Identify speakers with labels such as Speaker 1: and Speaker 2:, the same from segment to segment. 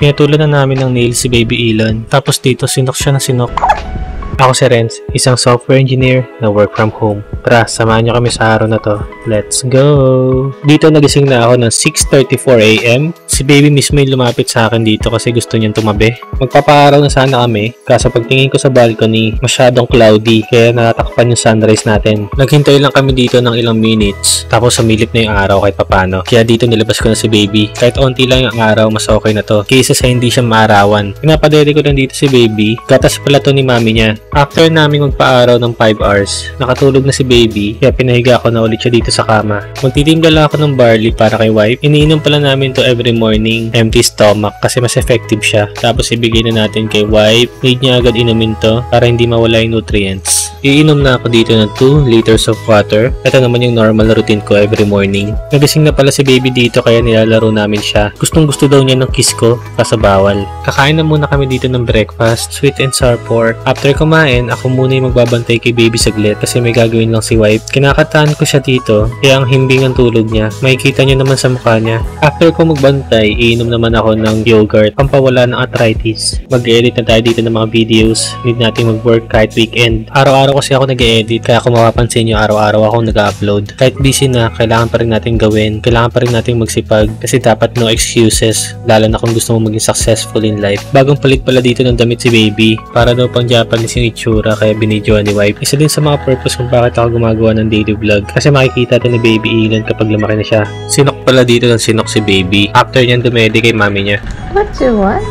Speaker 1: Pinatulan na namin ng nails si Baby Elon. Tapos dito, sinok siya na sinok. Ako si Renz, isang software engineer na work from home. Tara, samahan niyo kami sa araw na to. Let's go! Dito nagising na ako ng 6:34 AM. Si Baby mismo yung lumapit sa akin dito kasi gusto niyang tumabi. Magpapaaraw na sana kami, kaso pagtingin ko sa balcony, masyadong cloudy kaya natatakpan yung sunrise natin. Naghintay lang kami dito ng ilang minutes, tapos sumilip na yung araw kahit papano. Kaya dito nilabas ko na si Baby. Kahit onti lang yung araw, mas okay na to. Kaysa sa hindi siya maarawan. Pinapadede ko lang dito si Baby. Gatas pala to ni mami niya. After namin magpa-araw ng 5 hours, nakatulog na si Baby, kaya pinahiga ko na ulit siya dito sa kama. Magtitimpla lang ako ng barley para kay wife. Iniinom pala namin to every morning, empty stomach kasi mas effective siya. Tapos ibigay na natin kay wife. Need niya agad inumin to para hindi mawala yung nutrients. Iinom na ako dito ng 2 liters of water. Ito naman yung normal routine ko every morning. Nagising na pala si Baby dito kaya nilalaro namin siya. Gustong gusto daw niya ng kiss ko, kaso bawal. Kakain na muna kami dito ng breakfast, sweet and sour pork. After kumain, ako muna yung magbabantay kay Baby saglit kasi may gagawin lang si wife. Kinakataan ko siya dito kaya ang himbing ang tulog niya. Makikita niyo naman sa mukha niya. After ko magbantay, iinom naman ako ng yogurt pampawala ng arthritis. Mag-edit na tayo dito ng mga videos. Need natin mag-work kahit weekend. Araw-araw kasi ako nag-edit kaya kung mapapansin nyo, araw-araw ako nag-upload. Kahit busy na, kailangan pa rin natin gawin. Kailangan pa rin natin magsipag kasi dapat no excuses, lalo na kung gusto mo maging successful in life. Bagong palit pala dito ng damit si Baby para daw pang Japanese yung itsura kaya binidyoan ni wife. Isa din sa mga purpose kung bakit ako gumagawa ng daily vlog kasi makikita ito ni Baby Elon kapag lumaki na siya. Sinok pala dito ng sinok si Baby. After niyan dumedi kay mami niya.
Speaker 2: What you want?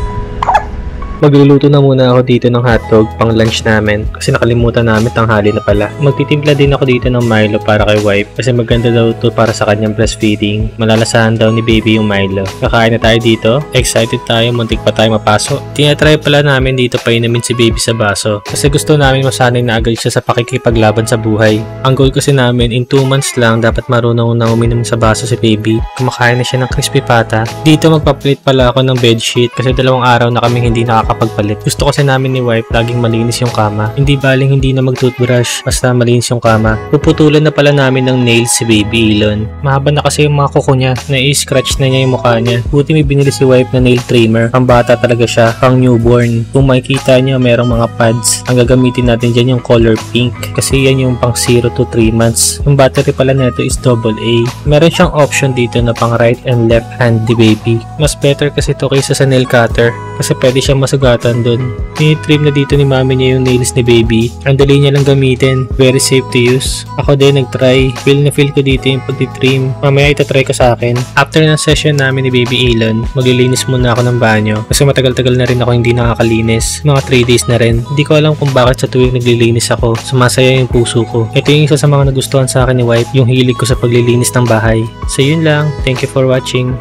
Speaker 1: Magluluto na muna ako dito ng hotdog pang lunch namin kasi nakalimutan namin tanghali na pala. Magtitimpla din ako dito ng Milo para kay wife kasi maganda daw to para sa kanyang breastfeeding. Malalasahan daw ni Baby yung Milo. Kakain na tayo dito. Excited tayo, muntik pa tayo mapasok. Tinatry pala namin dito painumin si Baby sa baso kasi gusto namin masanay na agad siya sa pakikipaglaban sa buhay. Ang goal kasi namin in 2 months lang dapat marunong na uminom sa baso si Baby. Kumakain na siya ng crispy pata. Dito magpa-plate pala ako ng bedsheet kasi 2 araw na kami hindi nakakapagpalit. Gusto kasi namin ni wife laging malinis yung kama. Hindi baling hindi na mag-toothbrush basta malinis yung kama. Puputulan na pala namin ng nails si Baby Elon. Mahaba na kasi yung mga kuko niya. Na-scratch na niya yung mukha niya. Buti may binili si wife na nail trimmer. Pang bata talaga siya. Pang newborn. Kung makikita niyo merong mga pads. Ang gagamitin natin dyan yung color pink. Kasi yan yung pang 0 to 3 months. Yung battery pala nito is AA. Meron siyang option dito na pang right and left hand ni Baby. Mas better kasi to kaysa sa nail cutter. Kasi pwede siyang masugatan doon. Tinitrim na dito ni mami niya yung nails ni Baby. Ang dali niya lang gamitin. Very safe to use. Ako din nag-try. Feel na feel ko dito yung pag-trim. Mamaya itatry ko sa akin. After ng session namin ni Baby Elon, maglilinis muna ako ng banyo. Kasi matagal-tagal na rin ako hindi nakakalinis. Mga 3 days na rin. Hindi ko alam kung bakit sa tuwing naglilinis ako, sumasaya yung puso ko. Ito yung isa sa mga nagustuhan sa akin ni wife, yung hilig ko sa paglilinis ng bahay. So yun lang. Thank you for watching.